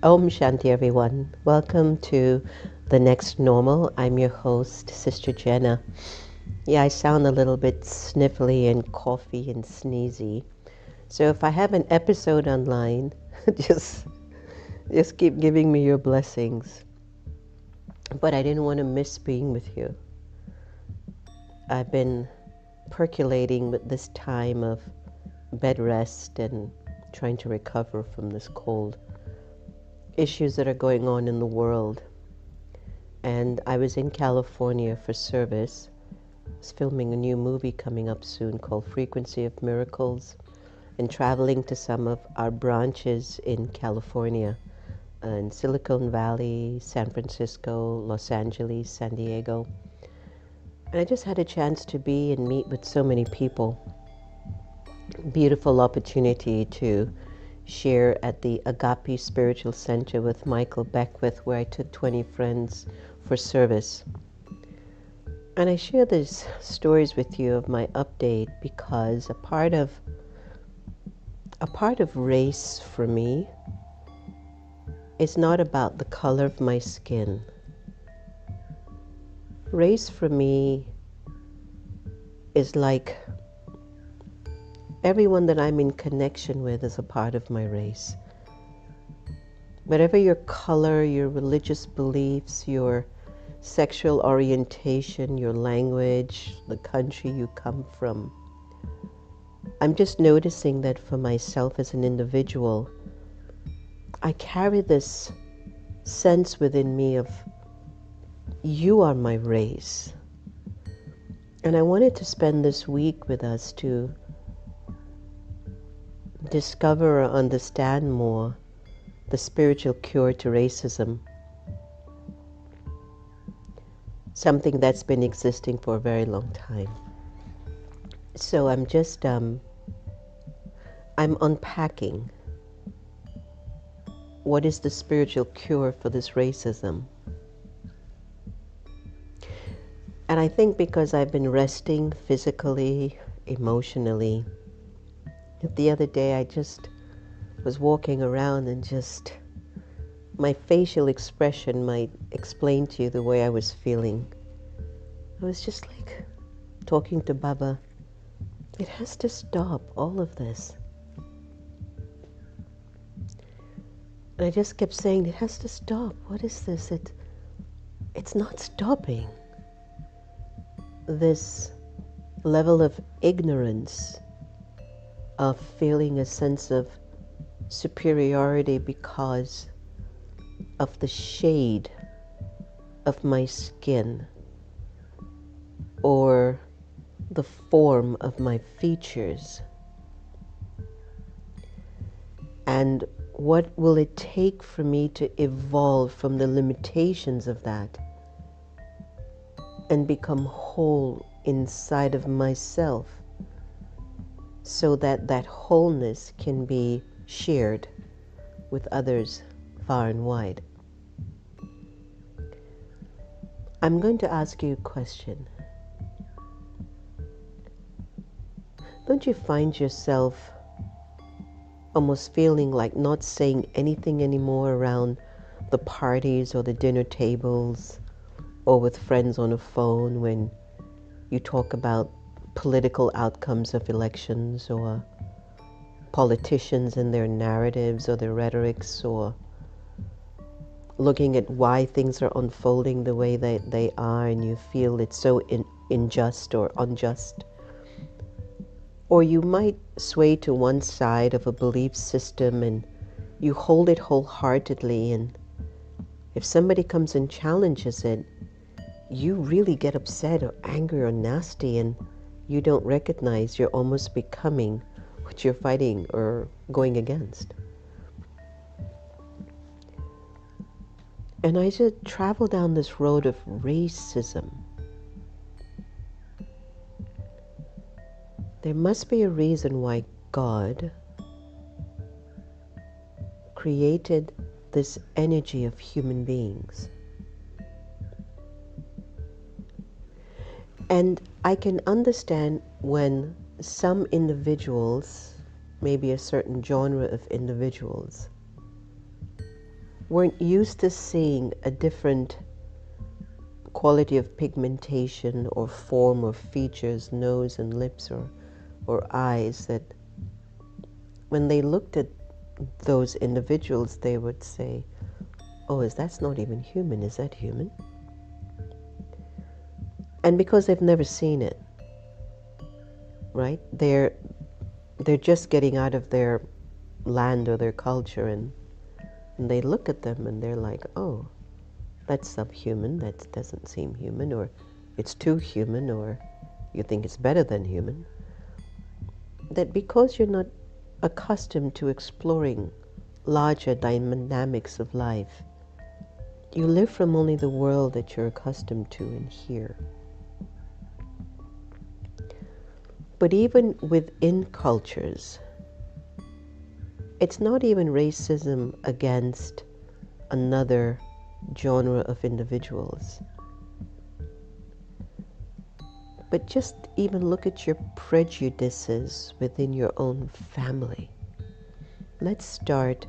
Om Shanti, everyone. Welcome to The Next Normal. I'm your host, Sister Jenna. Yeah, I sound a little bit sniffly and coughy and sneezy. So if I have an episode online, just just keep giving me your blessings. But I didn't want to miss being with you. I've been percolating with this time of bed rest and trying to recover from this cold. Issues that are going on in the world. And I was in California for service. I was filming a new movie coming up soon called Frequency of Miracles, and traveling to some of our branches in California, in Silicon Valley, San Francisco, Los Angeles, San Diego. And I just had a chance to be and meet with so many people. Beautiful opportunity to share at the Agape Spiritual Center with Michael Beckwith, where I took 20 friends for service. And I share these stories with you of my update because a part of race for me is not about the color of my skin. Race for me is like everyone that I'm in connection with is a part of my race. Whatever your color, your religious beliefs, your sexual orientation, your language, the country you come from, I'm just noticing that for myself as an individual, I carry this sense within me of, you are my race. And I wanted to spend this week with us to discover or understand more the spiritual cure to racism, something that's been existing for a very long time. So I'm just, I'm unpacking what is the spiritual cure for this racism. And I think because I've been resting physically, emotionally, the other day I just was walking around and just, my facial expression might explain to you the way I was feeling. I was just like talking to Baba. It has to stop, all of this. And I just kept saying, it has to stop. What is this? It's not stopping. This level of ignorance, of feeling a sense of superiority because of the shade of my skin or the form of my features. And what will it take for me to evolve from the limitations of that and become whole inside of myself, so that that wholeness can be shared with others far and wide. I'm going to ask you a question. Don't you find yourself almost feeling like not saying anything anymore around the parties or the dinner tables or with friends on a phone when you talk about political outcomes of elections or politicians and their narratives or their rhetorics, or looking at why things are unfolding the way they are and you feel it's so unjust or unjust? Or you might sway to one side of a belief system and you hold it wholeheartedly, and if somebody comes and challenges it, you really get upset or angry or nasty, and you don't recognize you're almost becoming what you're fighting or going against. And I just travel down this road of racism. There must be a reason why God created this energy of human beings. And I can understand when some individuals, maybe a certain genre of individuals, weren't used to seeing a different quality of pigmentation or form or features, nose and lips or eyes, that when they looked at those individuals, they would say, oh, that's not even human. Is that human? And because they've never seen it, right? They're just getting out of their land or their culture, and they look at them and they're like, oh, that's subhuman, that doesn't seem human, or it's too human, or you think it's better than human. That because you're not accustomed to exploring larger dynamics of life, you live from only the world that you're accustomed to and hear. But even within cultures, it's not even racism against another genre of individuals. But just even look at your prejudices within your own family. Let's start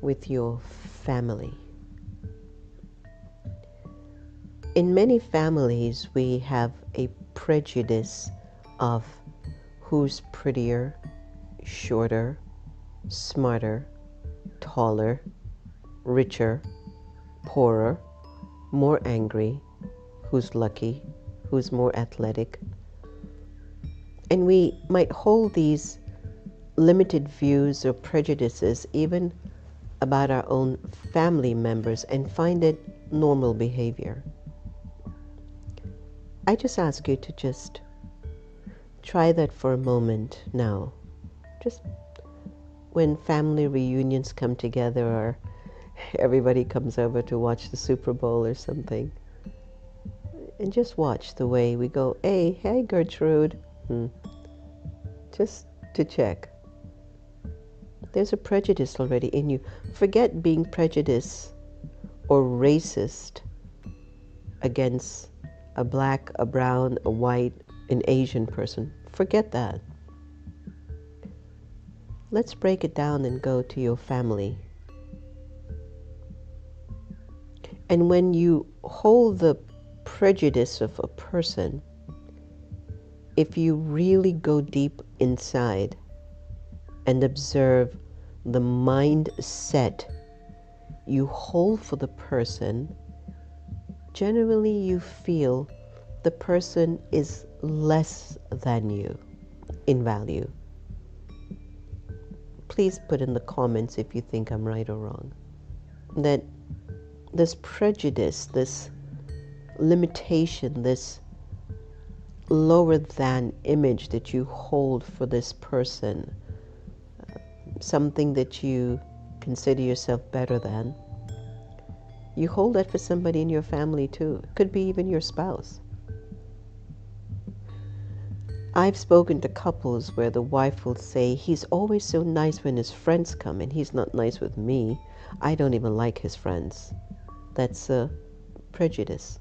with your family. In many families, we have a prejudice of who's prettier, shorter, smarter, taller, richer, poorer, more angry, who's lucky, who's more athletic. And we might hold these limited views or prejudices even about our own family members and find it normal behavior. I just ask you to just try that for a moment now. Just when family reunions come together, or everybody comes over to watch the Super Bowl or something, and just watch the way we go, hey Gertrude, just to check. There's a prejudice already in you. Forget being prejudiced or racist against a black, a brown, a white, an Asian person. Forget that. Let's break it down and go to your family. And when you hold the prejudice of a person, if you really go deep inside and observe the mindset you hold for the person, generally you feel the person is less than you in value. Please put in the comments if you think I'm right or wrong. That this prejudice, this limitation, this lower than image that you hold for this person, something that you consider yourself better than, you hold that for somebody in your family too. It could be even your spouse. I've spoken to couples where the wife will say, he's always so nice when his friends come and he's not nice with me. I don't even like his friends. That's a prejudice.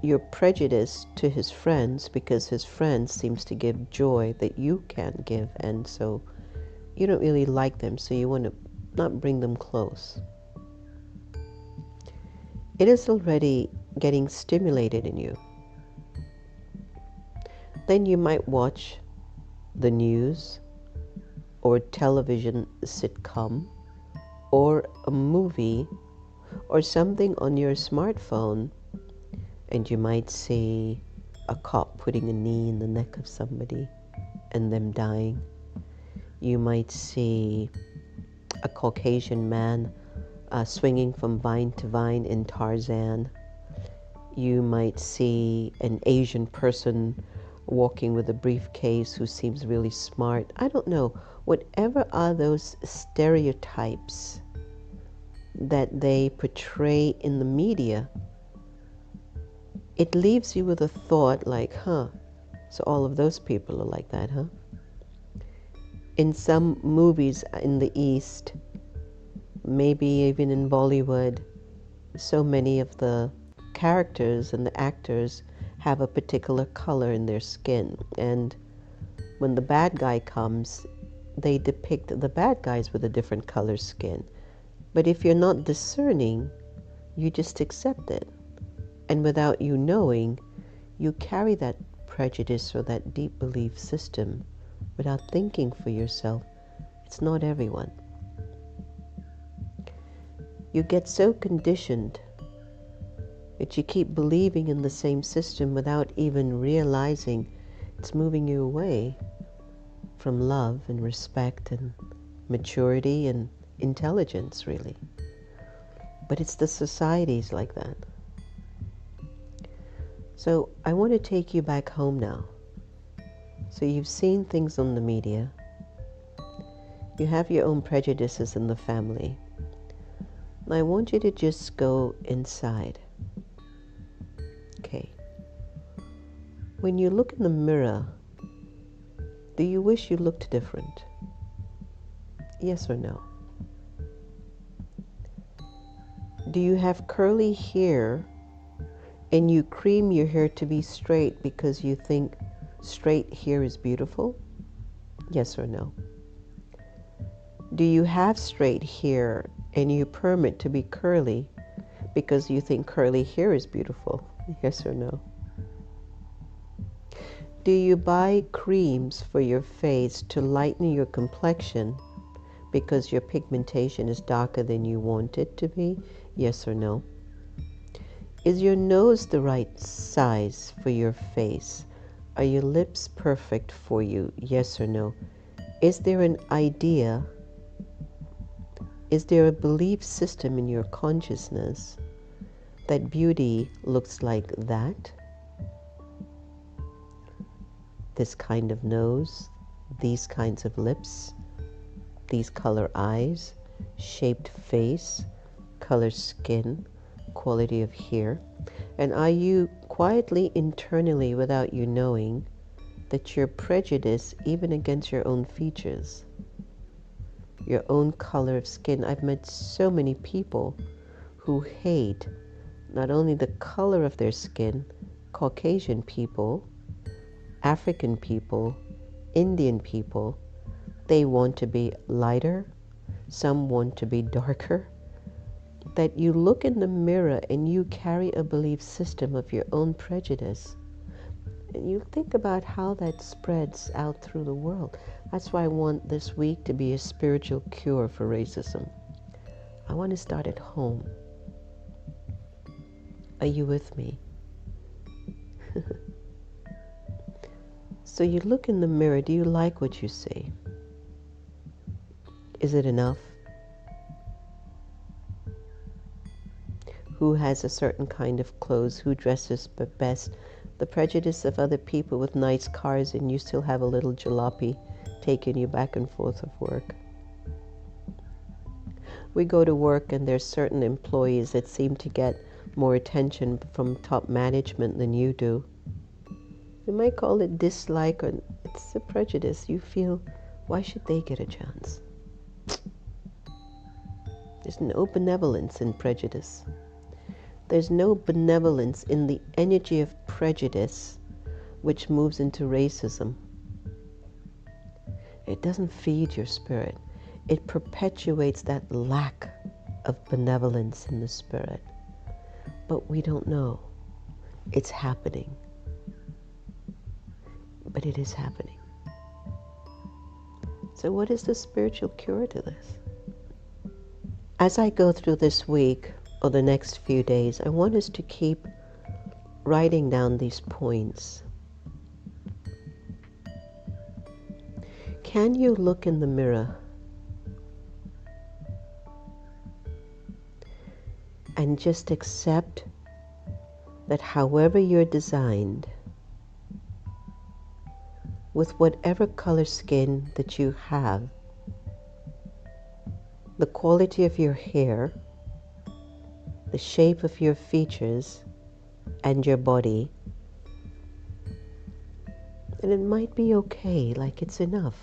You're prejudiced to his friends because his friends seems to give joy that you can't give, and so you don't really like them, so you want to not bring them close. It is already getting stimulated in you. Then you might watch the news or television sitcom or a movie or something on your smartphone, and you might see a cop putting a knee in the neck of somebody and them dying. You might see a Caucasian man swinging from vine to vine in Tarzan. You might see an Asian person walking with a briefcase who seems really smart. I don't know. Whatever are those stereotypes that they portray in the media, it leaves you with a thought like, so all of those people are like that, huh? In some movies in the East, maybe even in Bollywood, so many of the characters and the actors have a particular color in their skin. And when the bad guy comes, they depict the bad guys with a different color skin. But if you're not discerning, you just accept it. And without you knowing, you carry that prejudice or that deep belief system without thinking for yourself. It's not everyone. You get so conditioned that you keep believing in the same system without even realizing it's moving you away from love and respect and maturity and intelligence, really. But it's the societies like that. So I want to take you back home now. So you've seen things on the media. You have your own prejudices in the family. And I want you to just go inside. Okay. When you look in the mirror, do you wish you looked different? Yes or no? Do you have curly hair and you cream your hair to be straight because you think straight hair is beautiful? Yes or no? Do you have straight hair and you perm it to be curly because you think curly hair is beautiful? Yes or no? Do you buy creams for your face to lighten your complexion because your pigmentation is darker than you want it to be? Yes or no? Is your nose the right size for your face? Are your lips perfect for you? Yes or no? Is there an idea? Is there a belief system in your consciousness that beauty looks like that? This kind of nose, these kinds of lips, these color eyes, shaped face, color skin, quality of hair? And are you quietly internally, without you knowing, that you're prejudiced even against your own features, your own color of skin? I've met so many people who hate not only the color of their skin, Caucasian people, African people, Indian people, they want to be lighter, some want to be darker. That you look in the mirror and you carry a belief system of your own prejudice. And you think about how that spreads out through the world. That's why I want this week to be a spiritual cure for racism. I want to start at home. Are you with me? So you look in the mirror. Do you like what you see? Is it enough? Who has a certain kind of clothes? Who dresses best? The prejudice of other people with nice cars, and you still have a little jalopy taking you back and forth of work. We go to work and there's certain employees that seem to get more attention from top management than you do. You might call it dislike, or it's a prejudice. You feel, why should they get a chance? There's no benevolence in prejudice. There's no benevolence in the energy of prejudice which moves into racism. It doesn't feed your spirit. It perpetuates that lack of benevolence in the spirit. But we don't know. It's happening. But it is happening. So what is the spiritual cure to this? As I go through this week, or the next few days, I want us to keep writing down these points. Can you look in the mirror and just accept that however you're designed, with whatever color skin that you have, the quality of your hair, the shape of your features and your body, and it might be okay, like it's enough.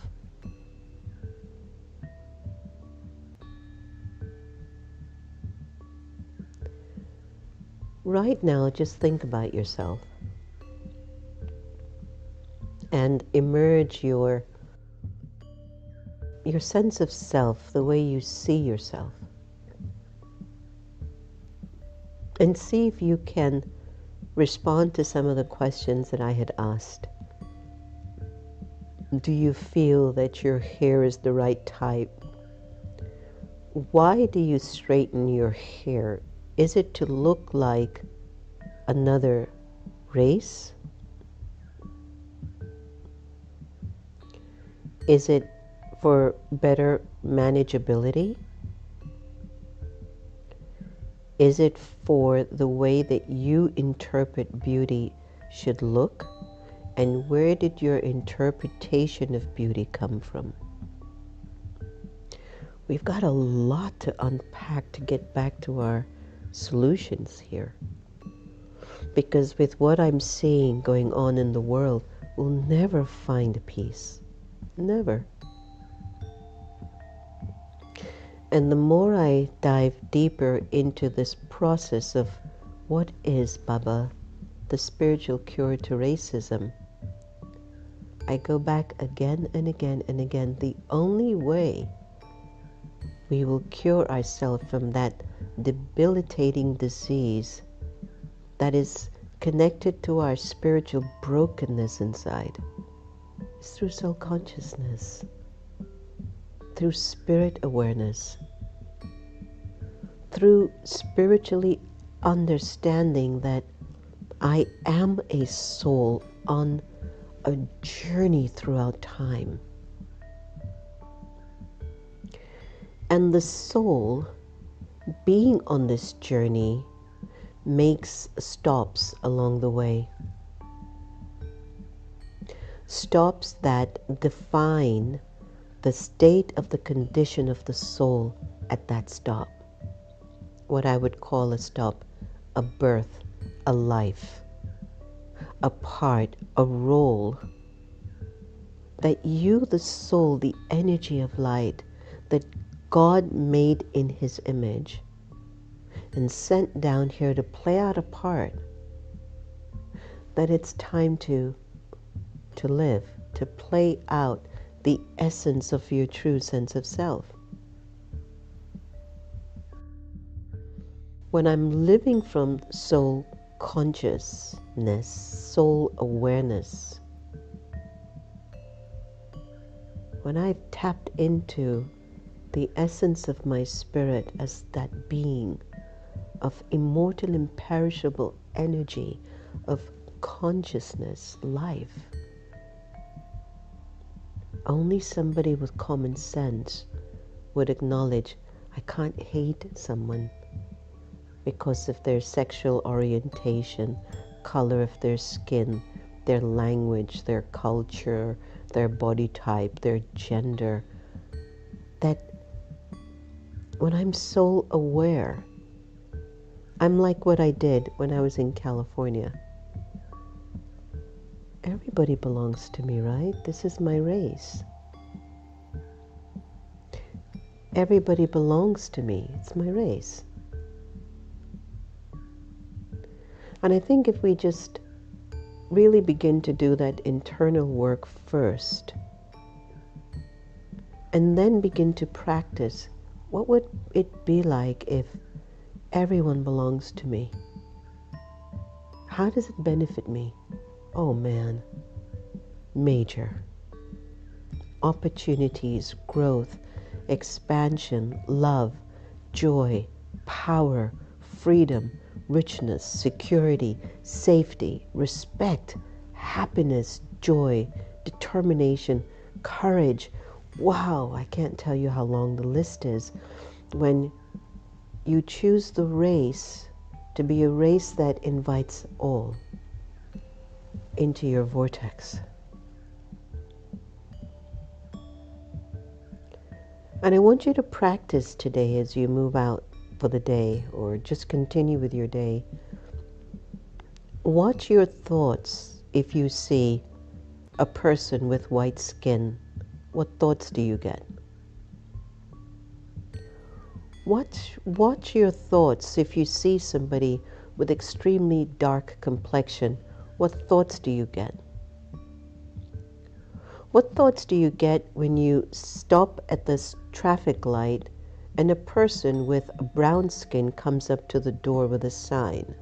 Right now, just think about yourself and emerge your sense of self, the way you see yourself. and see if you can respond to some of the questions that I had asked. Do you feel that your hair is the right type? Why do you straighten your hair? Is it to look like another race? Is it for better manageability? Is it for the way that you interpret beauty should look? And where did your interpretation of beauty come from? We've got a lot to unpack to get back to our solutions here. Because with what I'm seeing going on in the world, we'll never find peace. Never. And the more I dive deeper into this process of what is, Baba, the spiritual cure to racism, I go back again and again and again. The only way we will cure ourselves from that debilitating disease that is connected to our spiritual brokenness inside is through soul consciousness, through spirit awareness, through spiritually understanding that I am a soul on a journey throughout time. And the soul, being on this journey, makes stops along the way. Stops that define the state of the condition of the soul at that stop. What I would call a stop, a birth, a life, a part, a role. That you, the soul, the energy of light, that God made in His image and sent down here to play out a part, that it's time to live, to play out the essence of your true sense of self. When I'm living from soul consciousness, soul awareness, when I've tapped into the essence of my spirit as that being of immortal, imperishable energy, of consciousness, life, only somebody with common sense would acknowledge I can't hate someone because of their sexual orientation, color of their skin, their language, their culture, their body type, their gender. That when I'm soul aware, I'm like what I did when I was in California. Everybody belongs to me, right? This is my race. Everybody belongs to me. It's my race. And I think if we just really begin to do that internal work first, and then begin to practice, what would it be like if everyone belongs to me? How does it benefit me? Oh man, major. Opportunities, growth, expansion, love, joy, power, freedom, richness, security, safety, respect, happiness, joy, determination, courage. Wow, I can't tell you how long the list is. When you choose the race to be a race that invites all into your vortex. And I want you to practice today as you move out for the day, or just continue with your day. Watch your thoughts if you see a person with white skin. What thoughts do you get? Watch your thoughts if you see somebody with extremely dark complexion. What thoughts do you get? What thoughts do you get when you stop at this traffic light and a person with brown skin comes up to the door with a sign,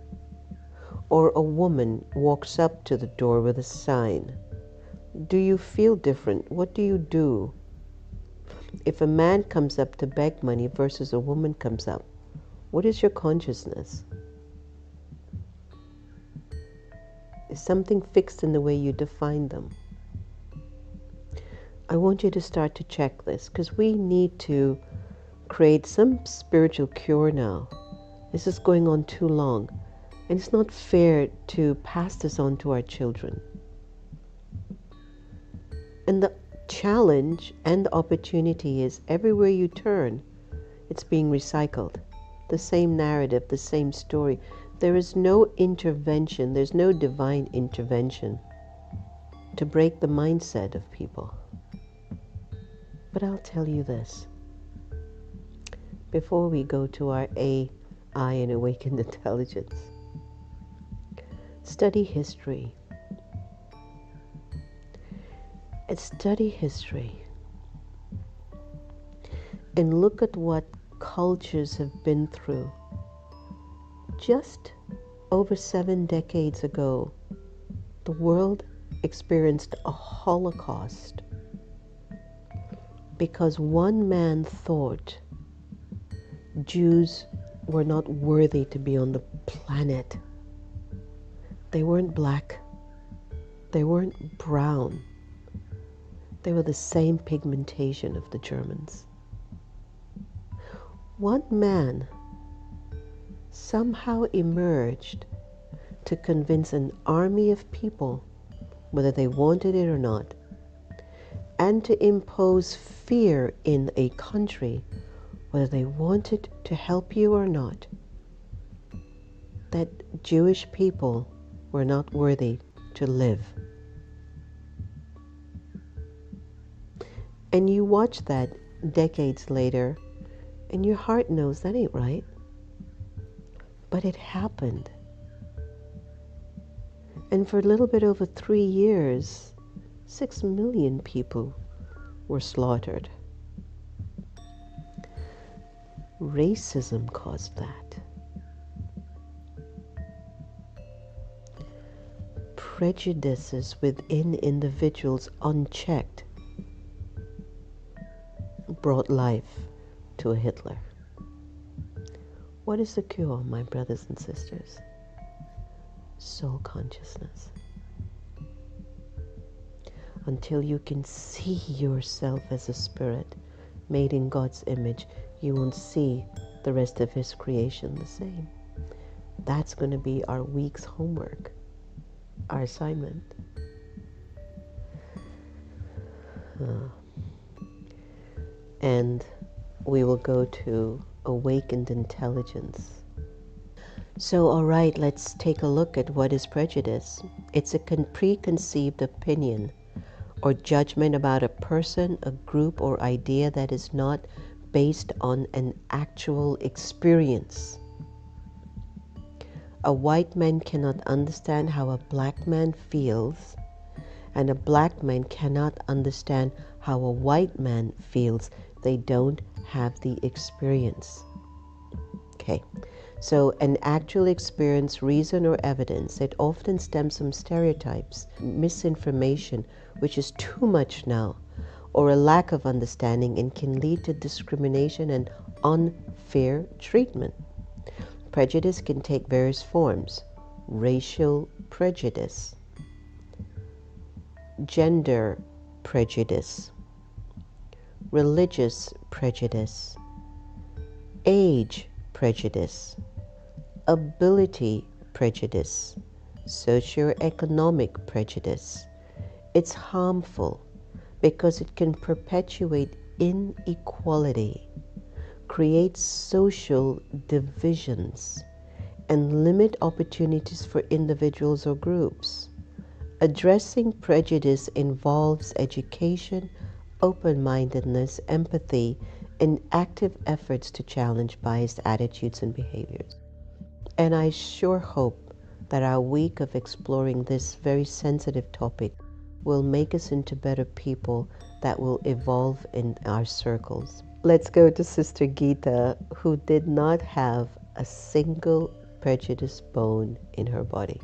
or a woman walks up to the door with a sign, do you feel different? What do you do? If a man comes up to beg money versus a woman comes up, what is your consciousness? Is something fixed in the way you define them? I want you to start to check this, because we need to create some spiritual cure now. This is going on too long, and it's not fair to pass this on to our children. And the challenge and the opportunity is everywhere you turn, it's being recycled. The same narrative, the same story. There is no intervention, there's no divine intervention to break the mindset of people. But I'll tell you this. Before we go to our AI and awakened intelligence, study history. And study history. And look at what cultures have been through. Just over 7 decades ago, the world experienced a Holocaust because one man thought Jews were not worthy to be on the planet. They weren't black. They weren't brown. They were the same pigmentation of the Germans. One man somehow emerged to convince an army of people, whether they wanted it or not, and to impose fear in a country, whether they wanted to help you or not, that Jewish people were not worthy to live. And you watch that decades later, and your heart knows that ain't right. But it happened. And for a little bit over 3 years, 6 million people were slaughtered. Racism caused that. Prejudices within individuals unchecked brought life to a Hitler. What is the cure, my brothers and sisters? Soul consciousness. Until you can see yourself as a spirit made in God's image, you won't see the rest of His creation the same. That's going to be our week's homework, our assignment. And we will go to awakened intelligence. So, all right, let's take a look at what is prejudice. It's a preconceived opinion or judgment about a person, a group, or idea that is not based on an actual experience. A white man cannot understand how a black man feels, and a black man cannot understand how a white man feels. They don't have the experience. Okay, so an actual experience, reason, or evidence, it often stems from stereotypes, misinformation, which is too much now, or a lack of understanding, and can lead to discrimination and unfair treatment. Prejudice can take various forms: racial prejudice, gender prejudice, religious prejudice, age prejudice, ability prejudice, socioeconomic prejudice. It's harmful because it can perpetuate inequality, create social divisions, and limit opportunities for individuals or groups. Addressing prejudice involves education, open-mindedness, empathy, and active efforts to challenge biased attitudes and behaviors. And I sure hope that our week of exploring this very sensitive topic will make us into better people that will evolve in our circles. Let's go to Sister Gita, who did not have a single prejudice bone in her body.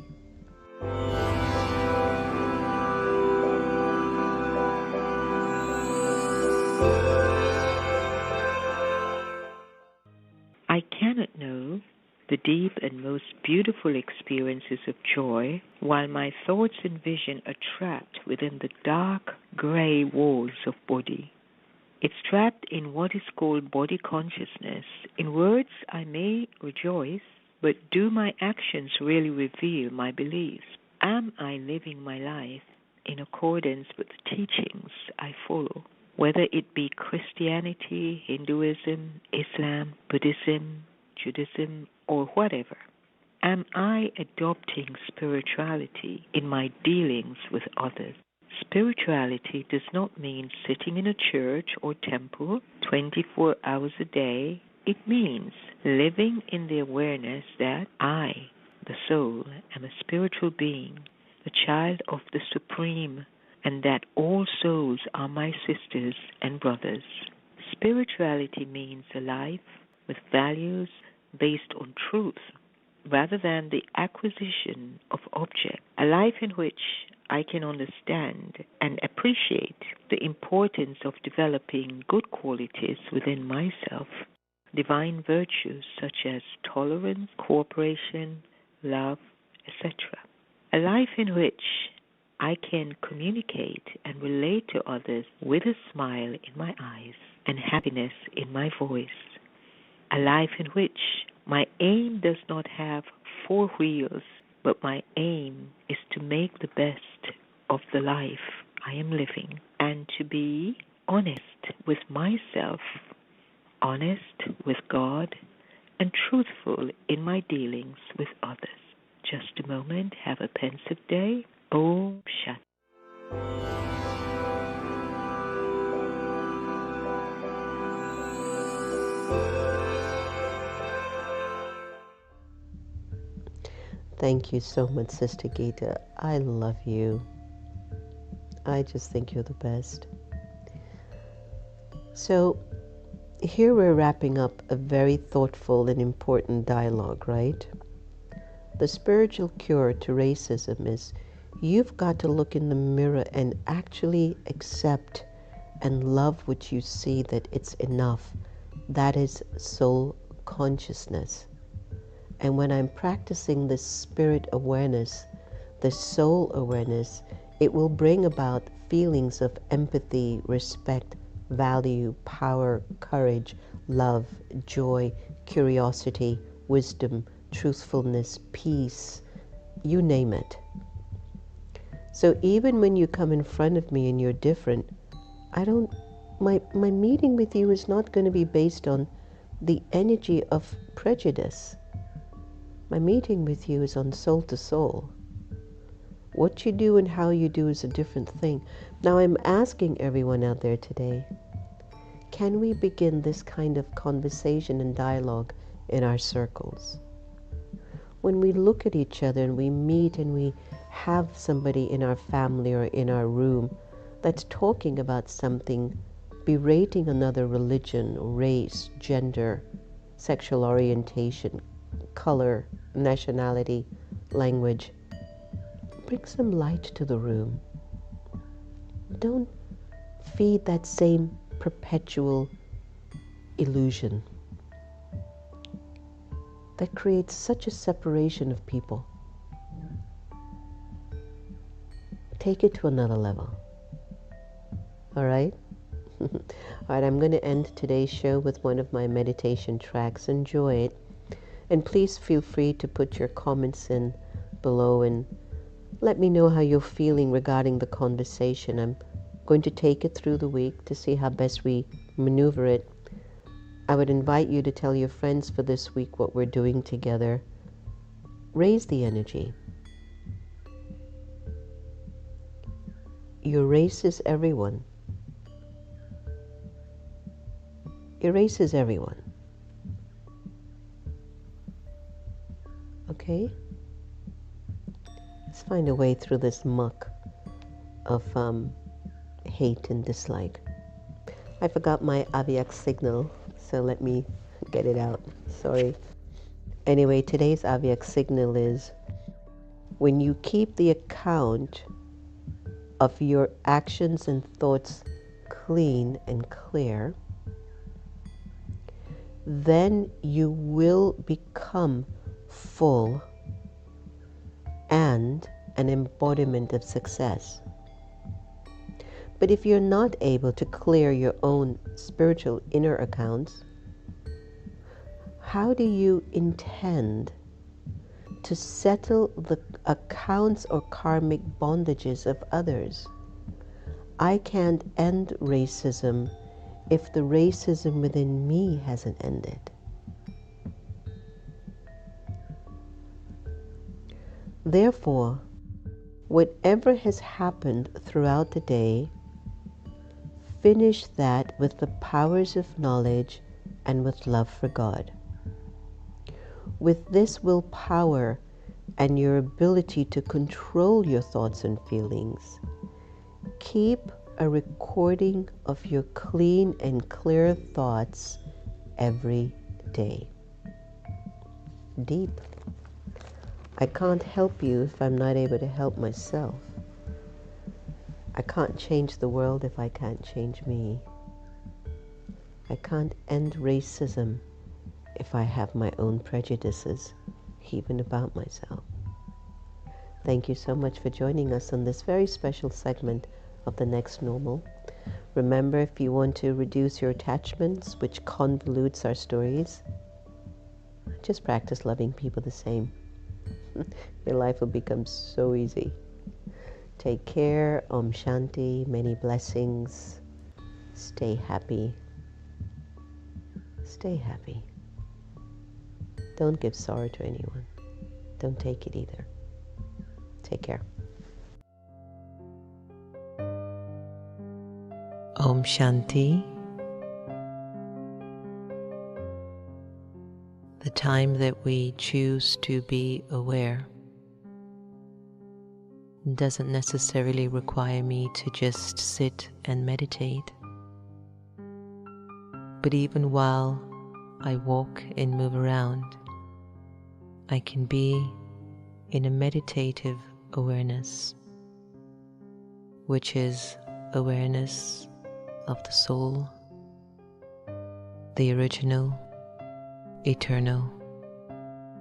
I cannot know the deep and most beautiful experiences of joy while my thoughts and vision are trapped within the dark, gray walls of body. It's trapped in what is called body consciousness. In words, I may rejoice, but do my actions really reveal my beliefs? Am I living my life in accordance with the teachings I follow? Whether it be Christianity, Hinduism, Islam, Buddhism, Judaism, or whatever. Am I adopting spirituality in my dealings with others? Spirituality does not mean sitting in a church or temple 24 hours a day. It means living in the awareness that I, the soul, am a spiritual being, the child of the Supreme, and that all souls are my sisters and brothers. Spirituality means a life with values based on truth rather than the acquisition of objects, a life in which I can understand and appreciate the importance of developing good qualities within myself, divine virtues such as tolerance, cooperation, love, etc. A life in which I can communicate and relate to others with a smile in my eyes and happiness in my voice. A life in which my aim does not have 4 wheels, but my aim is to make the best of the life I am living and to be honest with myself, honest with God, and truthful in my dealings with others. Just a moment, have a pensive day. Om Shat. Thank you so much, Sister Gita. I love you. I just think you're the best. So, here we're wrapping up a very thoughtful and important dialogue, right? The spiritual cure to racism is you've got to look in the mirror and actually accept and love what you see, that it's enough. That is soul consciousness. And when I'm practicing this spirit awareness, the soul awareness, it will bring about feelings of empathy, respect, value, power, courage, love, joy, curiosity, wisdom, truthfulness, peace, you name it. So even when you come in front of me and you're different, my meeting with you is not going to be based on the energy of prejudice. My meeting with you is on soul to soul. What you do and how you do is a different thing. Now I'm asking everyone out there today, can we begin this kind of conversation and dialogue in our circles? When we look at each other and we meet and we have somebody in our family or in our room that's talking about something, berating another religion, race, gender, sexual orientation, color, nationality, language, bring some light to the room. Don't feed that same perpetual illusion that creates such a separation of people. Take it to another level. All right? All right, I'm going to end today's show with one of my meditation tracks. Enjoy it. And please feel free to put your comments in below and let me know how you're feeling regarding the conversation. I'm going to take it through the week to see how best we maneuver it. I would invite you to tell your friends for this week what we're doing together. Raise the energy. Your race is everyone. Your race is everyone. Okay? Let's find a way through this muck of hate and dislike. I forgot my Aviak signal, so let me get it out. Sorry. Anyway, today's Aviak signal is when you keep the account of your actions and thoughts clean and clear, then you will become full and an embodiment of success. But if you're not able to clear your own spiritual inner accounts, how do you intend to settle the accounts or karmic bondages of others? I can't end racism if the racism within me hasn't ended. Therefore, whatever has happened throughout the day, finish that with the powers of knowledge and with love for God. With this willpower and your ability to control your thoughts and feelings, keep a recording of your clean and clear thoughts every day. Deep. I can't help you if I'm not able to help myself. I can't change the world if I can't change me. I can't end racism if I have my own prejudices, even about myself. Thank you so much for joining us on this very special segment of The Next Normal. Remember, if you want to reduce your attachments, which convolutes our stories, just practice loving people the same. Your life will become so easy. Take care. Om Shanti. Many blessings. Stay happy. Stay happy. Don't give sorrow to anyone. Don't take it either. Take care. Om Shanti. The time that we choose to be aware doesn't necessarily require me to just sit and meditate. But even while I walk and move around, I can be in a meditative awareness, which is awareness of the soul, the original, eternal,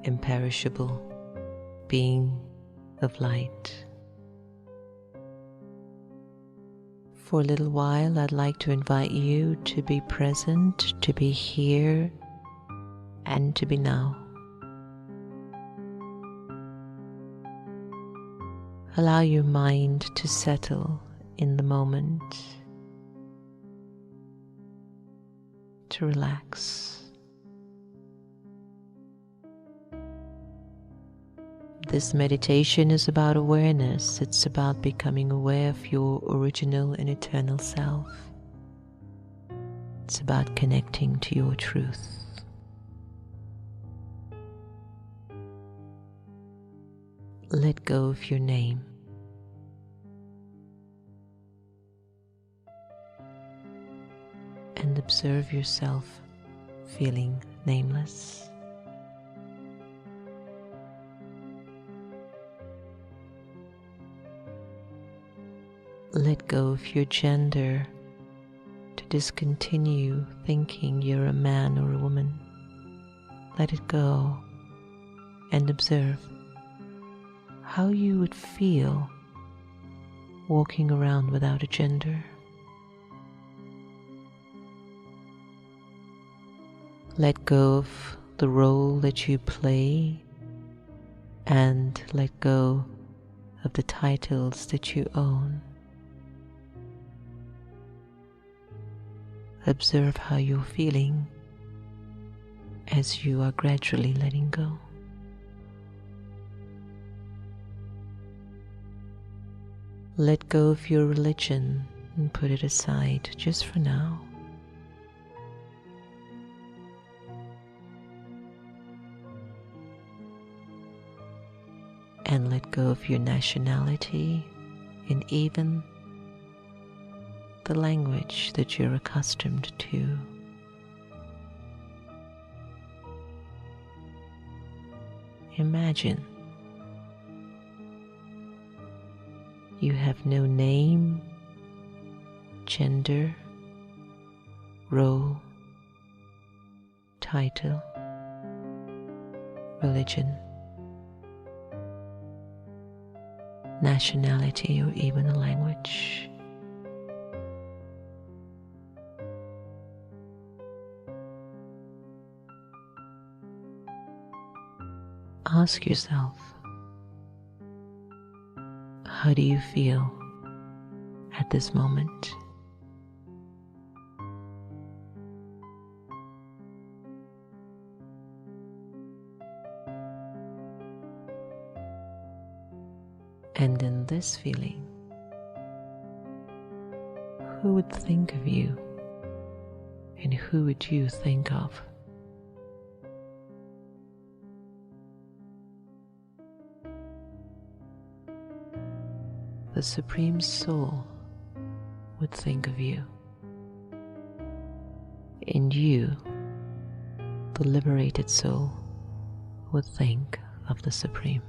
imperishable being of light. For a little while, I'd like to invite you to be present, to be here, and to be now. Allow your mind to settle in the moment, to relax. This meditation is about awareness. It's about becoming aware of your original and eternal self. It's about connecting to your truth. Let go of your name. And observe yourself feeling nameless. Let go of your gender to discontinue thinking you're a man or a woman. Let it go and observe how you would feel walking around without a gender. Let go of the role that you play and let go of the titles that you own. Observe how you're feeling as you are gradually letting go. Let go of your religion and put it aside just for now. And let go of your nationality and even the language that you're accustomed to. Imagine you have no name, gender, role, title, religion, nationality, or even a language. Ask yourself, how do you feel at this moment? And in this feeling, who would think of you, and who would you think of? The Supreme Soul would think of you, and you, the liberated soul, would think of the Supreme.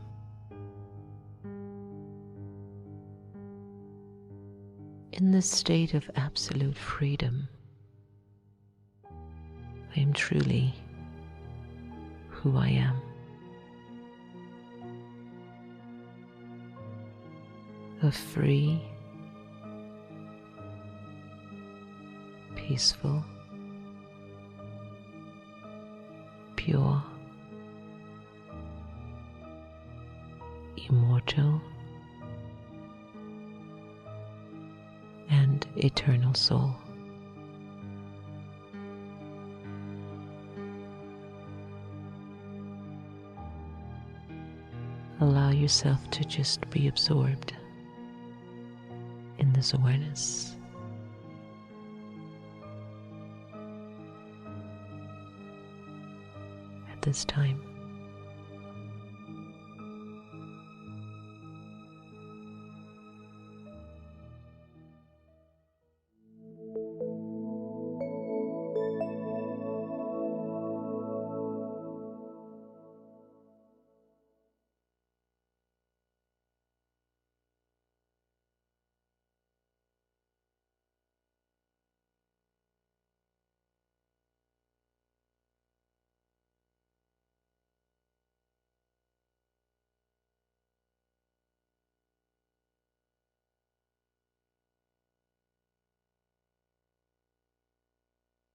In this state of absolute freedom, I am truly who I am. A free, peaceful, pure, immortal, and eternal soul. Allow yourself to just be absorbed in this awareness. At this time,